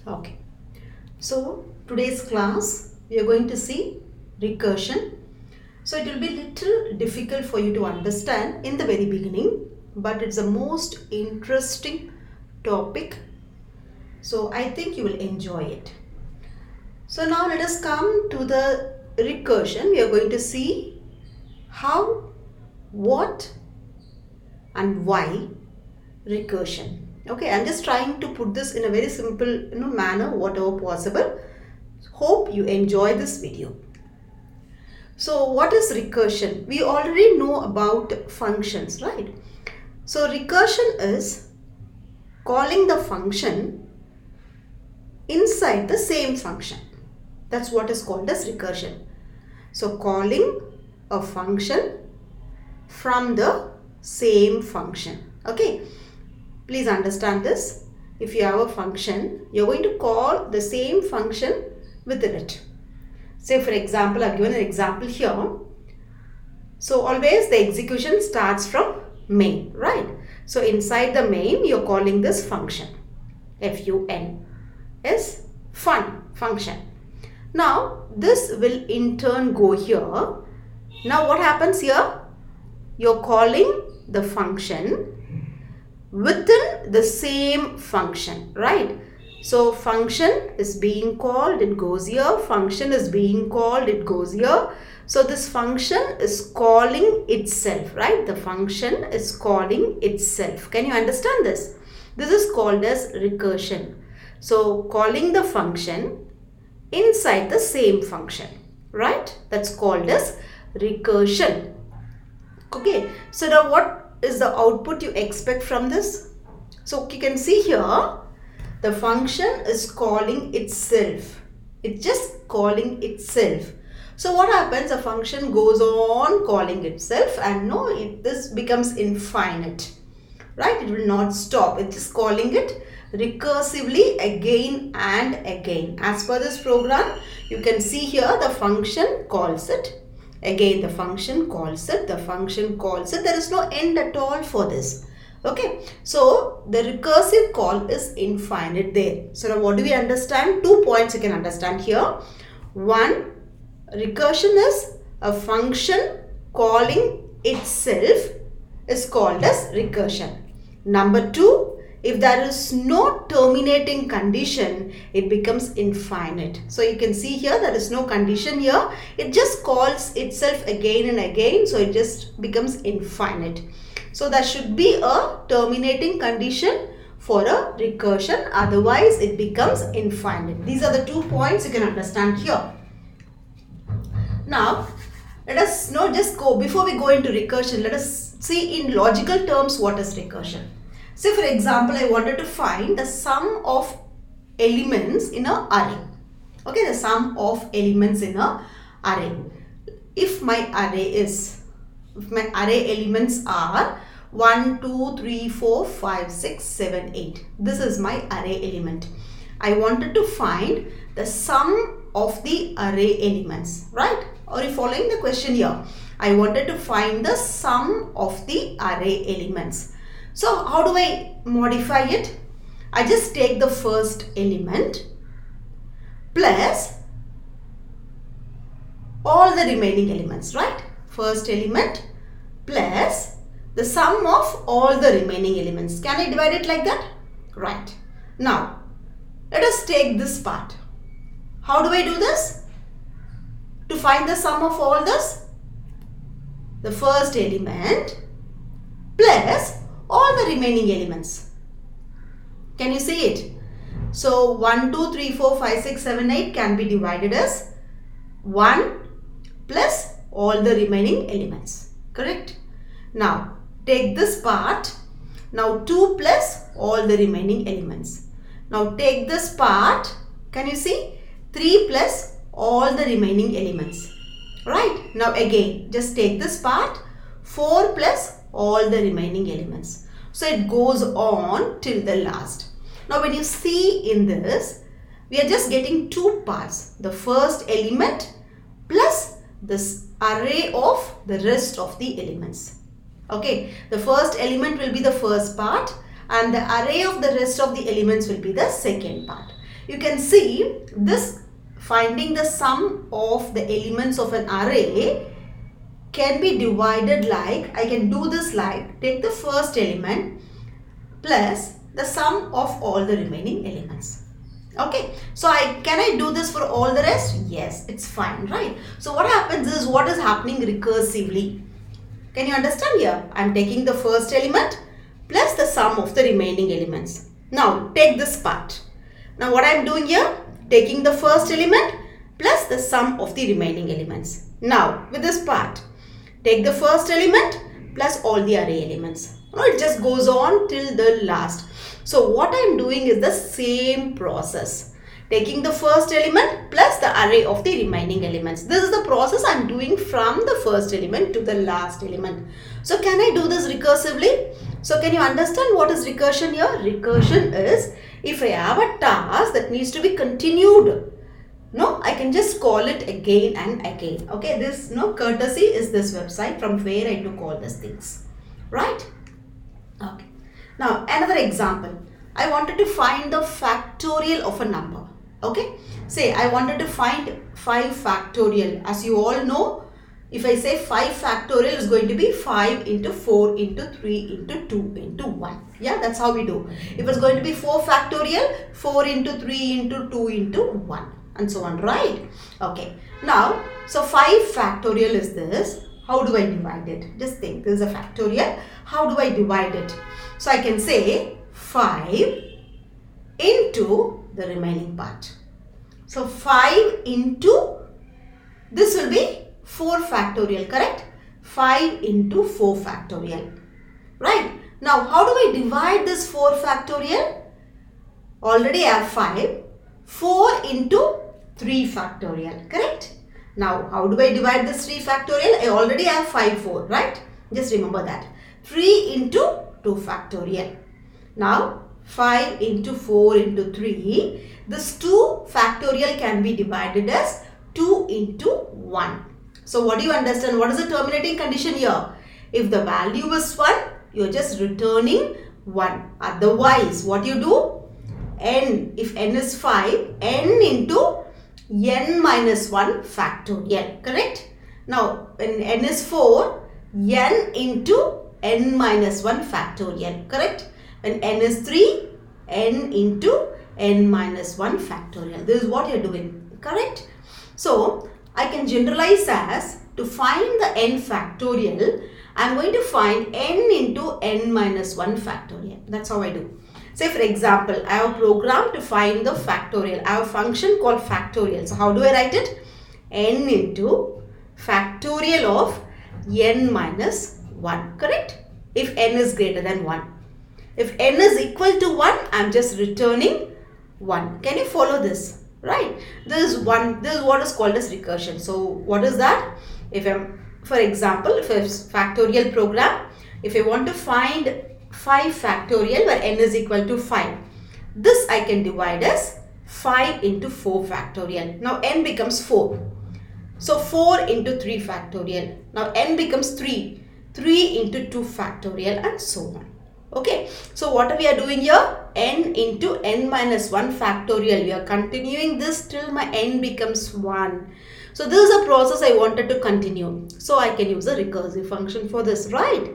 Okay. So today's class we are going to see recursion. So it will be little difficult for you to understand in the very beginning, but it's the most interesting topic. So I think you will enjoy it. So now let us come to the recursion. We are going to see how, what and why recursion. Okay, I'm just trying to put this in a very simple manner, whatever possible. Hope you enjoy this video. So what is recursion? We already know about functions, right? So recursion is calling the function inside the same function. That's what is called as recursion. So calling a function from the same function. Okay, please understand this. If you have a function, you're going to call the same function within it. Say for example, I've given an example here. So always the execution starts from main, right? So inside the main, you're calling this function. Fun is fun function. Now this will in turn go here. Now what happens here? You're calling the function within the same function, right? So function is being called, it goes here. Function is being called, it goes here. So this function is calling itself, right? The function is calling itself. Can you understand this? This is called as recursion. So calling the function inside the same function, right? That's called as recursion. Okay, so now what is the output you expect from this? So you can see here, the function is calling itself. It's just calling itself. So what happens? A function goes on calling itself, and this becomes infinite, right? It will not stop. It's just calling it recursively again and again. As per this program, you can see here the function calls it. Again the function calls it, the function calls it. There is no end at all for this. Okay, so the recursive call is infinite there. So now what do we understand? 2 points you can understand here. One, recursion is a function calling itself is called as recursion. Number 2, if there is no terminating condition, it becomes infinite. So you can see here there is no condition here. It just calls itself again and again. So it just becomes infinite. So there should be a terminating condition for a recursion. Otherwise it becomes infinite. These are the 2 points you can understand here. Now let us before we go into recursion, let us see in logical terms what is recursion. Say for example, I wanted to find the sum of elements in an array. Okay, the sum of elements in an array. If my array elements are 1, 2, 3, 4, 5, 6, 7, 8. This is my array element. I wanted to find the sum of the array elements, right? Or you following the question here? I wanted to find the sum of the array elements. So how do I modify it? I just take the first element plus all the remaining elements, right? First element plus the sum of all the remaining elements. Can I divide it like that? Right. Now let us take this part. How do I do this? To find the sum of all this, the first element plus all the remaining elements. Can you see it? So 1, 2, 3, 4, 5, 6, 7, 8 can be divided as 1 plus all the remaining elements. Correct? Now take this part. Now 2 plus all the remaining elements. Now take this part. Can you see? 3 plus all the remaining elements. Right? Now again, just take this part. 4 plus all the remaining elements. So it goes on till the last. Now when you see in this, we are just getting 2 parts. The first element plus this array of the rest of the elements. Okay, the first element will be the first part and the array of the rest of the elements will be the second part. you can see this finding the sum of the elements of an array can be divided like, I can do this like, take the first element plus the sum of all the remaining elements. Okay, so can I do this for all the rest? Yes, it's fine, right? So what happens is, what is happening recursively? Can you understand here? I'm taking the first element plus the sum of the remaining elements. Now take this part. Now what I'm doing here? Taking the first element plus the sum of the remaining elements. Now with this part, take the first element plus all the array elements. Now it just goes on till the last. So what I'm doing is the same process. Taking the first element plus the array of the remaining elements. This is the process I'm doing from the first element to the last element. So can I do this recursively? So can you understand what is recursion here? Recursion is if I have a task that needs to be continued. No, I can just call it again and again. Okay, this courtesy is this website from where I took all these things. Right? Okay. Now another example. I wanted to find the factorial of a number. Okay. Say I wanted to find 5 factorial. As you all know, if I say 5 factorial is going to be 5 into 4 into 3 into 2 into 1. Yeah, that's how we do. If it's going to be 4 factorial, 4 into 3 into 2 into 1 and so on, right? Okay. Now, so 5 factorial is this. How do I divide it? Just think, this is a factorial. How do I divide it? So I can say 5 into the remaining part. So 5 into, this will be 4 factorial, correct? 5 into 4 factorial, right? Now how do I divide this 4 factorial? Already I have 5. 4 into 3 factorial, correct? Now how do I divide this 3 factorial? I already have 5, 4, right? Just remember that. 3 into 2 factorial. Now 5 into 4 into 3. This 2 factorial can be divided as 2 into 1. So what do you understand? What is the terminating condition here? If the value is 1, you are just returning 1. Otherwise, what you do? N, if n is 5, n into n minus 1 factorial, correct? Now, when n is 4, n into n minus 1 factorial, correct? When n is 3, n into n minus 1 factorial. This is what you are doing, correct? So, I can generalize as, to find the n factorial, I am going to find n into n minus 1 factorial. That's how I do. Say for example, I have a program to find the factorial. I have a function called factorial. So how do I write it? N into factorial of n minus 1, correct? If n is greater than 1. If n is equal to 1, I am just returning 1. Can you follow this? Right? This is what is called as recursion. So what is that? If I'm, for example, if it's factorial program, if I want to find 5 factorial where n is equal to 5, this I can divide as 5 into 4 factorial. Now n becomes 4. So 4 into 3 factorial. Now n becomes 3. 3 into 2 factorial and so on. Okay, so what we are doing here? N into n minus 1 factorial. We are continuing this till my n becomes 1. So this is a process I wanted to continue. So I can use a recursive function for this, right?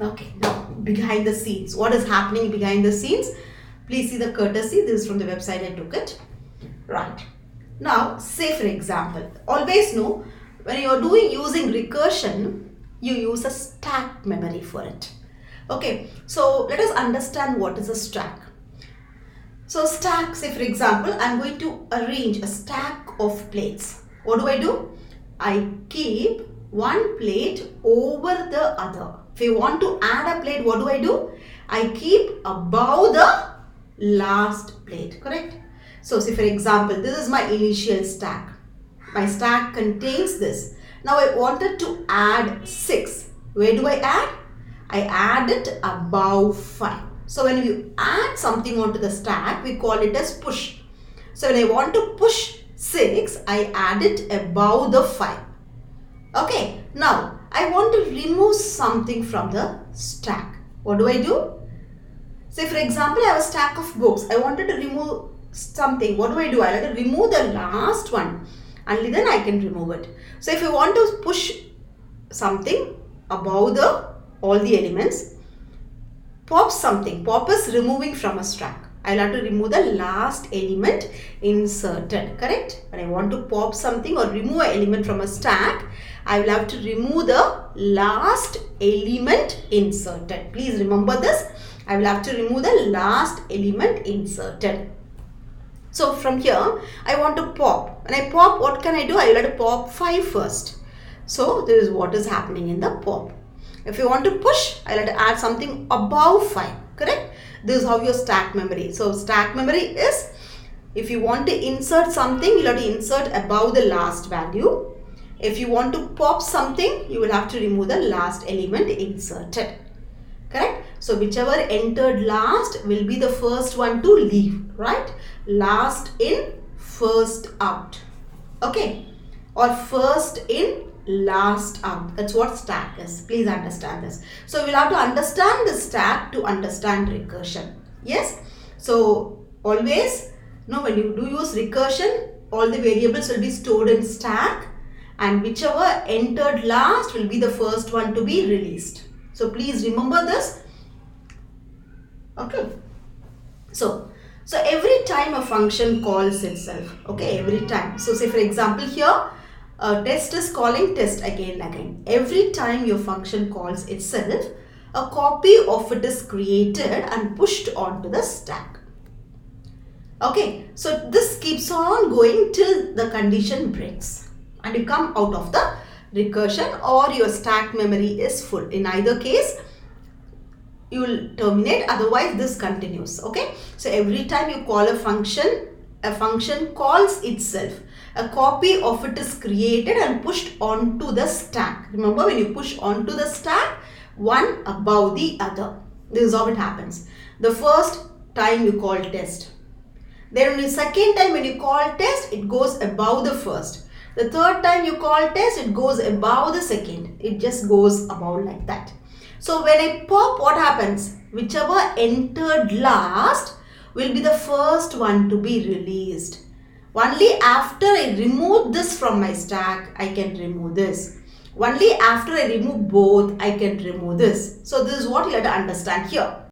Okay, now behind the scenes. What is happening behind the scenes? Please see the courtesy. This is from the website I took it. Right. Now, say for example, always know when you are using recursion, you use a stack memory for it. Okay, so let us understand what is a stack. So stack, say for example, I am going to arrange a stack of plates. What do? I keep one plate over the other. If you want to add a plate, what do? I keep above the last plate, correct? So say for example, this is my initial stack. My stack contains this. Now I wanted to add 6. Where do I add? I add it above 5. So when you add something onto the stack, we call it as push. So when I want to push 6, I add it above the 5. Okay, now I want to remove something from the stack. What do? Say for example, I have a stack of books. I wanted to remove something. What do? I have to remove the last one. Only then I can remove it. So if I want to push something above all the elements, pop something. Pop is removing from a stack. I'll have to remove the last element inserted. Correct? When I want to pop something or remove an element from a stack, I will have to remove the last element inserted. Please remember this. I will have to remove the last element inserted. So from here, I want to pop. When I pop, what can I do? I will have to pop 5 first. So this is what is happening in the pop. If you want to push, I will have to add something above 5. Correct? This is how your stack memory. So stack memory is, if you want to insert something, you will have to insert above the last value. If you want to pop something, you will have to remove the last element inserted. Correct? So whichever entered last will be the first one to leave, right? Last in, first out. Okay? Or first in, last out. That's what stack is. Please understand this. So we'll have to understand the stack to understand recursion. Yes? So always, when you do use recursion, all the variables will be stored in stack, and whichever entered last will be the first one to be released. So please remember this. Okay. So every time a function calls itself, okay, every time. So say for example here, test is calling test again and again. Every time your function calls itself, a copy of it is created and pushed onto the stack. Okay, so this keeps on going till the condition breaks and you come out of the recursion, or your stack memory is full. In either case, you will terminate, otherwise this continues. Okay, so every time you call a function calls itself. A copy of it is created and pushed onto the stack. Remember, when you push onto the stack, one above the other. This is how it happens. The first time you call test. Then the second time when you call test, it goes above the first. The third time you call test, it goes above the second. It just goes above like that. So when I pop, what happens? Whichever entered last will be the first one to be released. Only after I remove this from my stack, I can remove this. Only after I remove both, I can remove this. So this is what you have to understand here.